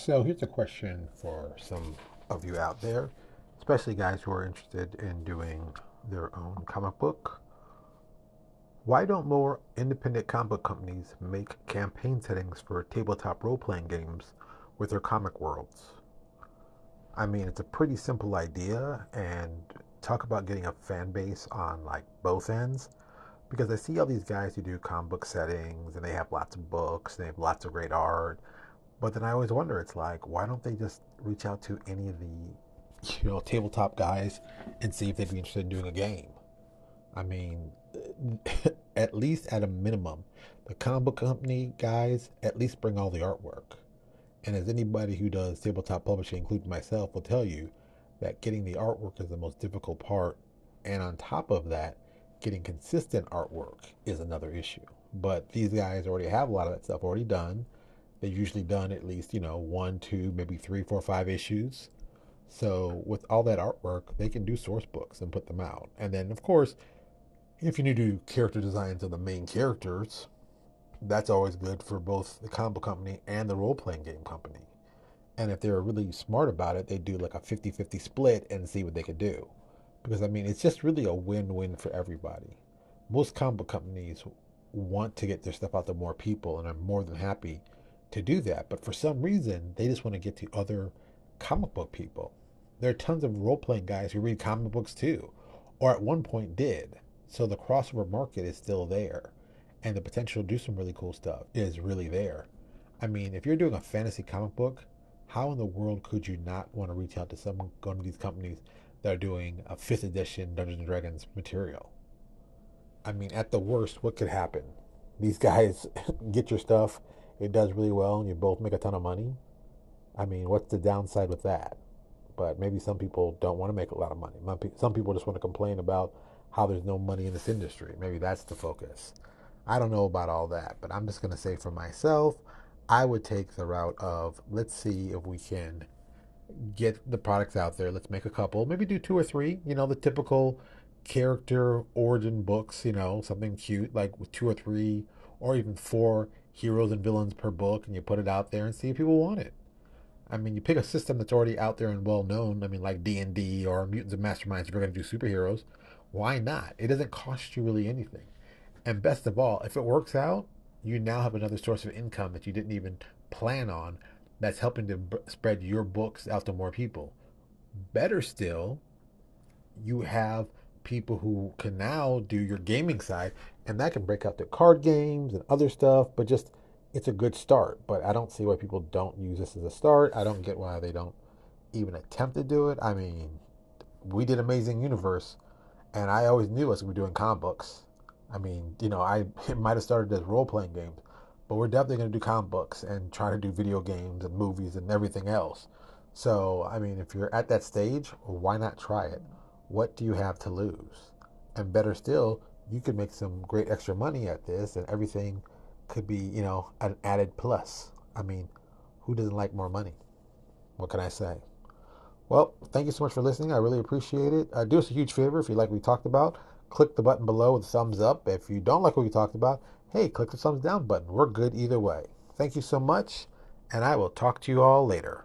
So here's a question for some of you out there, especially guys who are interested in doing their own comic book. Why don't more independent comic book companies make campaign settings for tabletop role playing games with their comic worlds? I mean, it's a pretty simple idea, and talk about getting a fan base on like both ends. Because I see all these guys who do comic book settings and they have lots of books, they have lots of great art. But then I always wonder, it's like, why don't they just reach out to any of the, tabletop guys and see if they'd be interested in doing a game? I mean, at least at a minimum, the comic book company guys at least bring all the artwork. And as anybody who does tabletop publishing, including myself, will tell you that getting the artwork is the most difficult part. And on top of that, getting consistent artwork is another issue. But these guys already have a lot of that stuff already done. They've usually done at least, one, two, maybe three, four, five issues. So with all that artwork, they can do source books and put them out. And then, of course, if you need to do character designs of the main characters, that's always good for both the comic book company and the role playing game company. And if they're really smart about it, they do like a 50-50 split and see what they could do. Because, I mean, it's just really a win win for everybody. Most comic book companies want to get their stuff out to more people and are more than happy to do that. But for some reason, they just want to get to other comic book people. There are tons of role playing guys who read comic books too, or at one point did. So the crossover market is still there. And the potential to do some really cool stuff is really there. I mean, if you're doing a fantasy comic book, how in the world could you not want to reach out to one of these companies that are doing a fifth edition Dungeons and Dragons material? I mean, at the worst, what could happen? These guys get your stuff, it does really well, and you both make a ton of money. I mean, what's the downside with that? But maybe some people don't want to make a lot of money. Some people just want to complain about how there's no money in this industry. Maybe that's the focus. I don't know about all that, but I'm just going to say for myself, I would take the route of let's see if we can get the products out there. Let's make a couple, maybe do two or three, the typical character origin books, something cute like with two or three or even four heroes and villains per book, and you put it out there and see if people want it. I mean, you pick a system that's already out there and well known. I mean, like D&D or Mutants and Masterminds, if you're going to do superheroes, why not? It doesn't cost you really anything. And best of all, if it works out, you now have another source of income that you didn't even plan on that's helping to spread your books out to more people. Better still, you have people who can now do your gaming side, and that can break out their card games and other stuff, but just it's a good start. But I don't see why people don't use this as a start. I don't get why they don't even attempt to do it. I mean, we did Amazing Universe, and I always knew us we were doing comic books. I mean, it might have started as role playing games, but we're definitely going to do comic books and try to do video games and movies and everything else. So, I mean, if you're at that stage, why not try it? What do you have to lose? And better still, you could make some great extra money at this, and everything could be, an added plus. I mean, who doesn't like more money? What can I say? Well, thank you so much for listening. I really appreciate it. Do us a huge favor if you like what we talked about. Click the button below with a thumbs up. If you don't like what we talked about, hey, click the thumbs down button. We're good either way. Thank you so much, and I will talk to you all later.